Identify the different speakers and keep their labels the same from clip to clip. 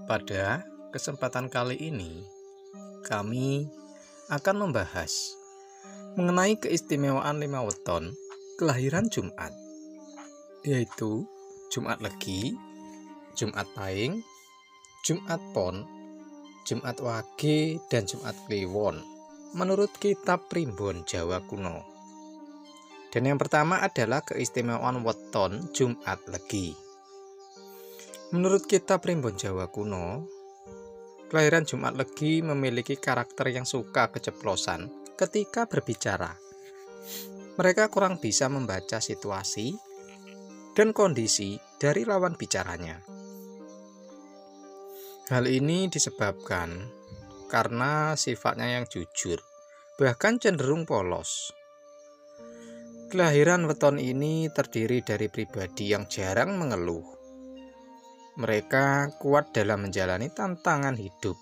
Speaker 1: Pada kesempatan kali ini, kami akan membahas mengenai keistimewaan 5 weton kelahiran Jumat, yaitu Jumat Legi, Jumat Pahing, Jumat Pon, Jumat Wage, dan Jumat Kliwon menurut kitab Primbon Jawa Kuno. Dan yang pertama adalah keistimewaan weton Jumat Legi. Menurut kitab Primbon Jawa Kuno, kelahiran Jumat Legi memiliki karakter yang suka keceplosan ketika berbicara. Mereka kurang bisa membaca situasi dan kondisi dari lawan bicaranya. Hal ini disebabkan karena sifatnya yang jujur, bahkan cenderung polos. Kelahiran weton ini terdiri dari pribadi yang jarang mengeluh. Mereka kuat dalam menjalani tantangan hidup.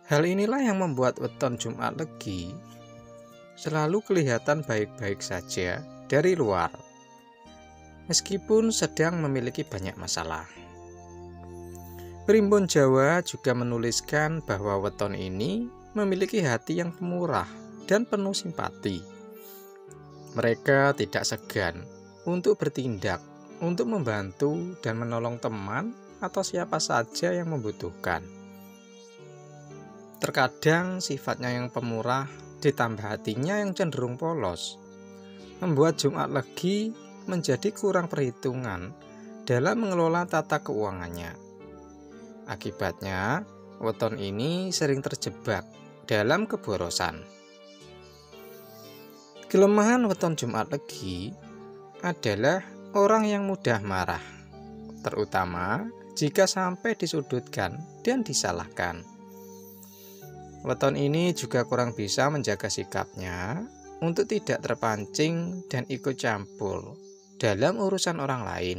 Speaker 1: Hal inilah yang membuat weton Jumat Legi selalu kelihatan baik-baik saja dari luar, meskipun sedang memiliki banyak masalah. Primbon Jawa juga menuliskan bahwa weton ini memiliki hati yang pemurah dan penuh simpati. Mereka tidak segan untuk bertindak, untuk membantu dan menolong teman atau siapa saja yang membutuhkan. Terkadang sifatnya yang pemurah ditambah hatinya yang cenderung polos, membuat Jumat Legi menjadi kurang perhitungan dalam mengelola tata keuangannya. Akibatnya, weton ini sering terjebak dalam keborosan. Kelemahan weton Jumat Legi adalah orang yang mudah marah, terutama jika sampai disudutkan dan disalahkan. Weton ini juga kurang bisa menjaga sikapnya untuk tidak terpancing dan ikut campur dalam urusan orang lain.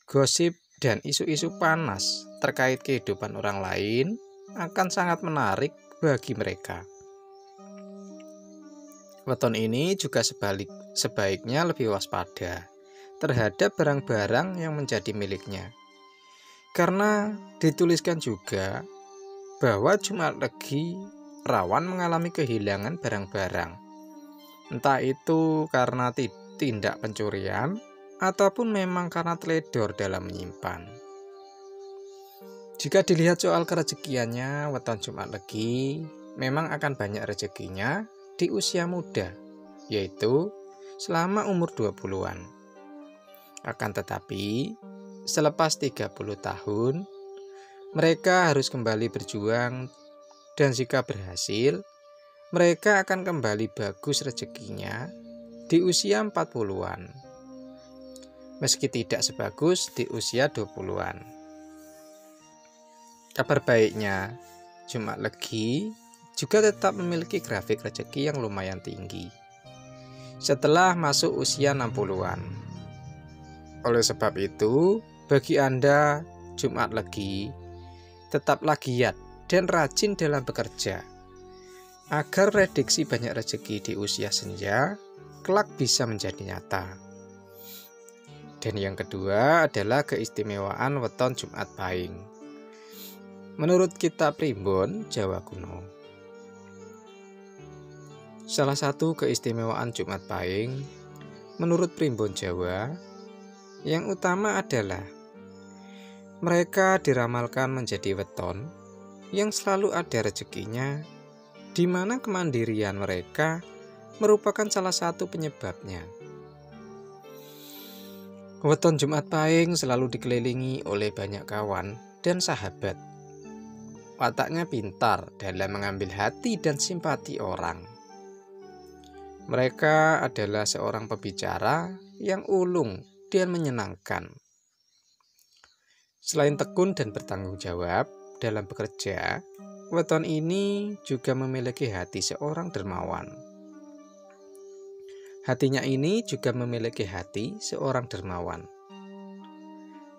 Speaker 1: Gosip dan isu-isu panas terkait kehidupan orang lain akan sangat menarik bagi mereka. Weton ini juga sebaiknya lebih waspada terhadap barang-barang yang menjadi miliknya. Karena dituliskan juga bahwa Jumat Legi rawan mengalami kehilangan barang-barang. Entah itu karena tindak pencurian ataupun memang karena teledor dalam menyimpan. Jika dilihat soal kerezekiannya, weton Jumat Legi memang akan banyak rezekinya di usia muda, yaitu selama umur 20-an. Akan tetapi, selepas 30 tahun, mereka harus kembali berjuang, dan jika berhasil, mereka akan kembali bagus rezekinya di usia 40-an. Meski tidak sebagus di usia 20-an. Kabar baiknya, Jumat Legi juga tetap memiliki grafik rezeki yang lumayan tinggi setelah masuk usia 60-an. Oleh sebab itu, bagi Anda Jumat Legi, tetaplah giat dan rajin dalam bekerja agar prediksi banyak rezeki di usia senja kelak bisa menjadi nyata. Dan yang kedua adalah keistimewaan weton Jumat Pahing. Menurut kitab Primbon Jawa Kuno, salah satu keistimewaan Jumat Pahing menurut Primbon Jawa yang utama adalah mereka diramalkan menjadi weton yang selalu ada rezekinya, di mana kemandirian mereka merupakan salah satu penyebabnya. Weton Jumat Pahing selalu dikelilingi oleh banyak kawan dan sahabat. Wataknya pintar dalam mengambil hati dan simpati orang. Mereka adalah seorang pembicara yang ulung dan menyenangkan. Selain tekun dan bertanggung jawab dalam bekerja, weton ini juga memiliki hati seorang dermawan. Hatinya ini juga memiliki hati seorang dermawan.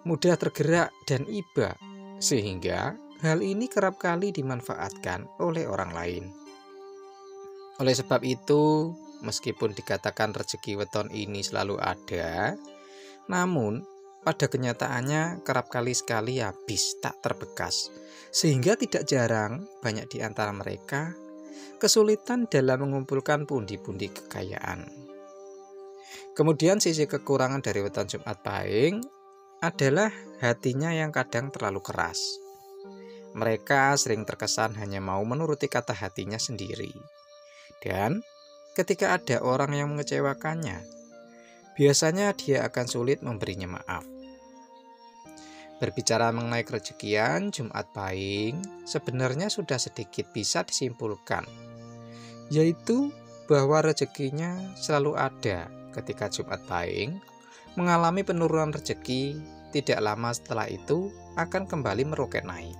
Speaker 1: Mudah tergerak dan iba, sehingga hal ini kerap kali dimanfaatkan oleh orang lain. Oleh sebab itu, meskipun dikatakan rezeki weton ini selalu ada, namun pada kenyataannya kerap kali sekali habis tak terbekas, sehingga tidak jarang banyak di antara mereka kesulitan dalam mengumpulkan pundi-pundi kekayaan. Kemudian sisi kekurangan dari weton Jumat Pahing adalah hatinya yang kadang terlalu keras. Mereka sering terkesan hanya mau menuruti kata hatinya sendiri. Dan ketika ada orang yang mengecewakannya, biasanya dia akan sulit memberinya maaf. Berbicara mengenai kerejekian Jumat Pahing, sebenarnya sudah sedikit bisa disimpulkan, yaitu bahwa rezekinya selalu ada ketika Jumat Pahing mengalami penurunan rezeki. Tidak lama setelah itu akan kembali meroket naik.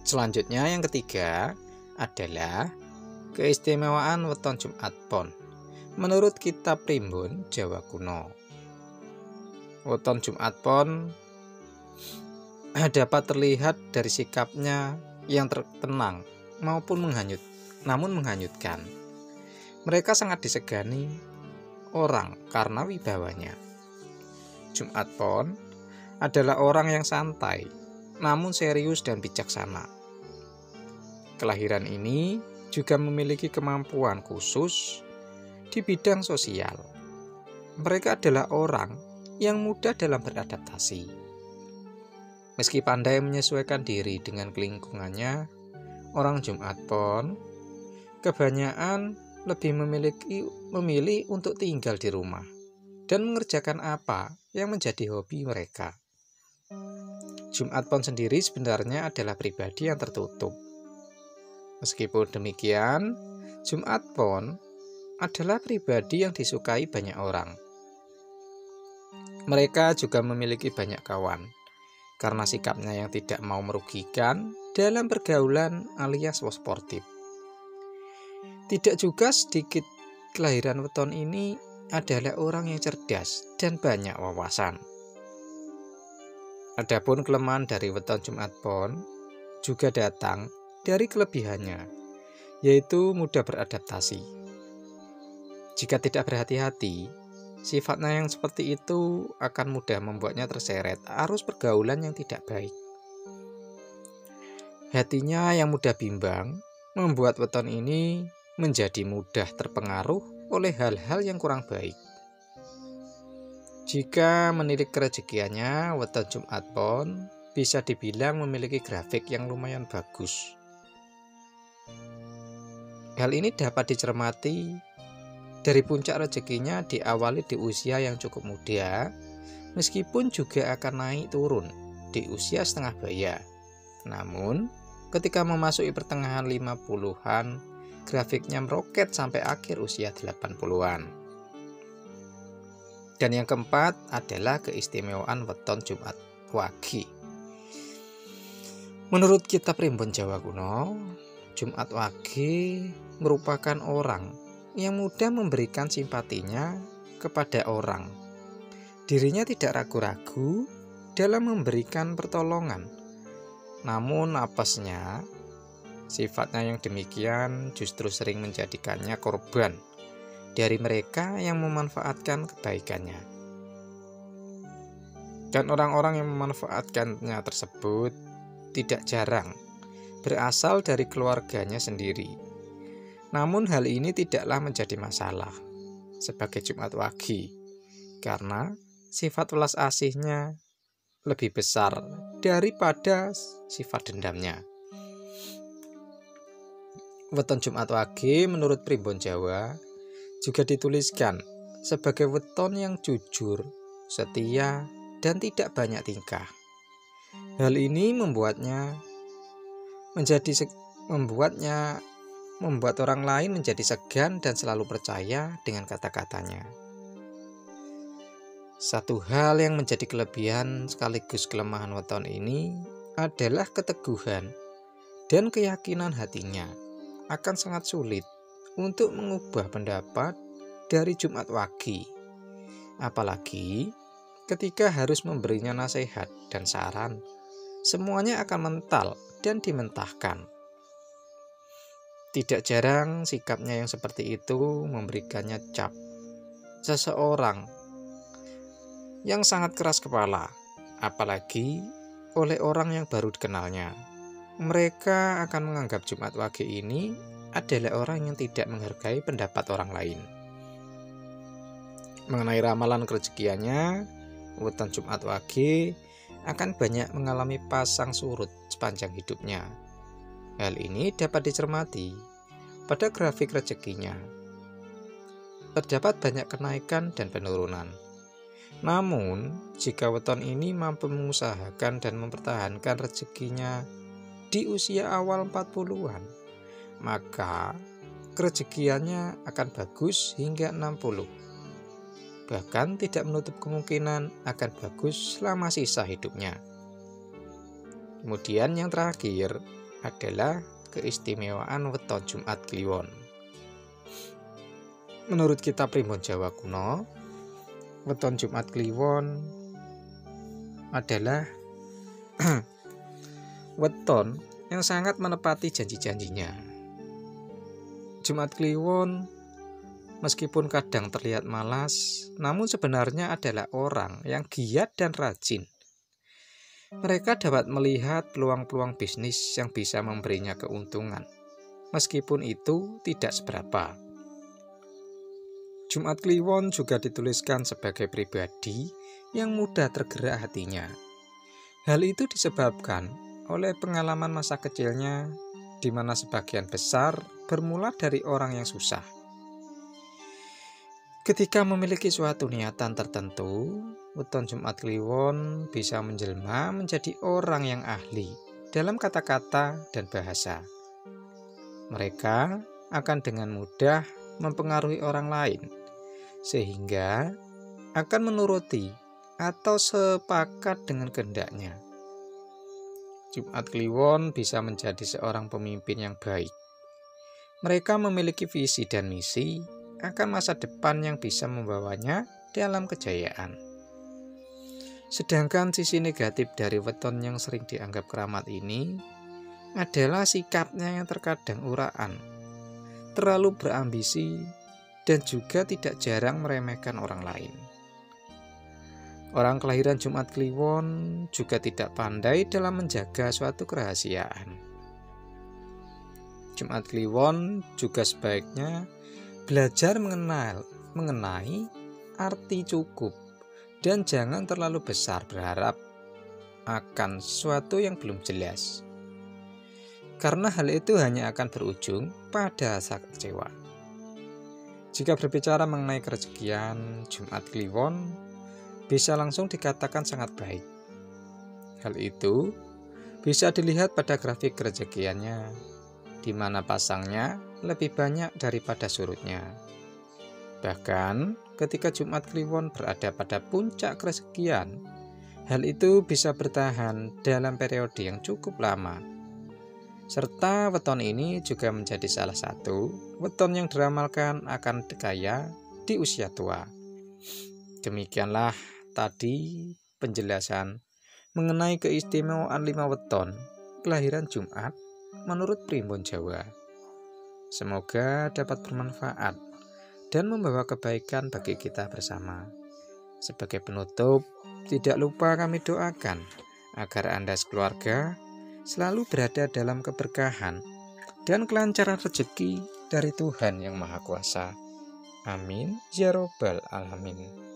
Speaker 1: Selanjutnya yang ketiga adalah keistimewaan weton Jumat Pon. Menurut kitab Primbon Jawa Kuno, weton Jumat Pon dapat terlihat dari sikapnya yang tenang maupun namun menghanyutkan. Mereka sangat disegani orang karena wibawanya. Jumat Pon adalah orang yang santai, namun serius dan bijaksana. Kelahiran ini juga memiliki kemampuan khusus di bidang sosial. Mereka adalah orang yang mudah dalam beradaptasi. Meski pandai menyesuaikan diri dengan lingkungannya, orang Jumat Pon kebanyakan lebih memilih untuk tinggal di rumah dan mengerjakan apa yang menjadi hobi mereka. Jumat Pon sendiri sebenarnya adalah pribadi yang tertutup. Meskipun demikian, Jumat Pon adalah pribadi yang disukai banyak orang. Mereka juga memiliki banyak kawan karena sikapnya yang tidak mau merugikan dalam pergaulan alias sportif. Tidak juga sedikit kelahiran weton ini adalah orang yang cerdas dan banyak wawasan. Adapun kelemahan dari weton Jumat Pon juga datang dari kelebihannya, yaitu mudah beradaptasi. Jika tidak berhati-hati, sifatnya yang seperti itu akan mudah membuatnya terseret arus pergaulan yang tidak baik. Hatinya yang mudah bimbang membuat weton ini menjadi mudah terpengaruh oleh hal-hal yang kurang baik. Jika menilik kerezekiannya, weton Jumat Pon bisa dibilang memiliki grafik yang lumayan bagus. Hal ini dapat dicermati dari puncak rezekinya diawali di usia yang cukup muda, meskipun juga akan naik turun di usia setengah baya. Namun, ketika memasuki pertengahan 50-an, grafiknya meroket sampai akhir usia 80-an. Dan yang keempat adalah keistimewaan weton Jumat Wage. Menurut kitab Primbon Jawa Kuno, Jumat Wage merupakan orang yang mudah memberikan simpatinya kepada orang. Dirinya tidak ragu-ragu dalam memberikan pertolongan. Namun apesnya, sifatnya yang demikian justru sering menjadikannya korban dari mereka yang memanfaatkan kebaikannya. Dan orang-orang yang memanfaatkannya tersebut tidak jarang berasal dari keluarganya sendiri. Namun hal ini tidaklah menjadi masalah sebagai Jumat Wage, karena sifat welas asihnya lebih besar daripada sifat dendamnya. Weton Jumat Wage menurut Primbon Jawa juga dituliskan sebagai weton yang jujur, setia, dan tidak banyak tingkah. Hal ini membuat orang lain menjadi segan dan selalu percaya dengan kata-katanya. Satu hal yang menjadi kelebihan sekaligus kelemahan weton ini adalah keteguhan dan keyakinan hatinya akan sangat sulit untuk mengubah pendapat dari Jumat Wage, apalagi ketika harus memberinya nasihat dan saran. Semuanya akan mental dan dimentahkan. Tidak jarang sikapnya yang seperti itu memberikannya cap seseorang yang sangat keras kepala, apalagi oleh orang yang baru dikenalnya. Mereka akan menganggap Jumat Wage ini adalah orang yang tidak menghargai pendapat orang lain. Mengenai ramalan kerezekiannya, weton Jumat Wage akan banyak mengalami pasang surut sepanjang hidupnya. Hal ini dapat dicermati pada grafik rezekinya. Terdapat banyak kenaikan dan penurunan. Namun, jika weton ini mampu mengusahakan dan mempertahankan rezekinya di usia awal 40-an, maka kerezekiannya akan bagus hingga 60. Bahkan tidak menutup kemungkinan akan bagus selama sisa hidupnya. Kemudian yang terakhir adalah keistimewaan weton Jumat Kliwon. Menurut kitab Primbon Jawa Kuno, weton Jumat Kliwon adalah weton yang sangat menepati janji-janjinya. Jumat Kliwon meskipun kadang terlihat malas, namun sebenarnya adalah orang yang giat dan rajin. Mereka dapat melihat peluang-peluang bisnis yang bisa memberinya keuntungan, meskipun itu tidak seberapa. Jumat Kliwon juga dituliskan sebagai pribadi yang mudah tergerak hatinya. Hal itu disebabkan oleh pengalaman masa kecilnya, di mana sebagian besar bermula dari orang yang susah. Ketika memiliki suatu niatan tertentu, weton Jumat Kliwon bisa menjelma menjadi orang yang ahli dalam kata-kata dan bahasa. Mereka akan dengan mudah mempengaruhi orang lain, sehingga akan menuruti atau sepakat dengan kehendaknya. Jumat Kliwon bisa menjadi seorang pemimpin yang baik. Mereka memiliki visi dan misi akan masa depan yang bisa membawanya dalam kejayaan. Sedangkan sisi negatif dari weton yang sering dianggap keramat ini adalah sikapnya yang terkadang uraan, terlalu berambisi, dan juga tidak jarang meremehkan orang lain. Orang kelahiran Jumat Kliwon juga tidak pandai dalam menjaga suatu kerahasiaan. Jumat Kliwon juga sebaiknya belajar mengenai arti cukup dan jangan terlalu besar berharap akan sesuatu yang belum jelas. Karena hal itu hanya akan berujung pada rasa kecewa. Jika berbicara mengenai kerezekian, Jumat Kliwon bisa langsung dikatakan sangat baik. Hal itu bisa dilihat pada grafik kerezekiannya, di mana pasangnya lebih banyak daripada surutnya. Bahkan ketika Jumat Kliwon berada pada puncak kerezekian, hal itu bisa bertahan dalam periode yang cukup lama. Serta weton ini juga menjadi salah satu weton yang diramalkan akan kaya di usia tua. Demikianlah tadi penjelasan mengenai keistimewaan 5 weton kelahiran Jumat menurut Primbon Jawa. Semoga dapat bermanfaat dan membawa kebaikan bagi kita bersama. Sebagai penutup, tidak lupa kami doakan agar Anda sekeluarga selalu berada dalam keberkahan dan kelancaran rezeki dari Tuhan Yang Maha Kuasa. Amin ya robbal alamin.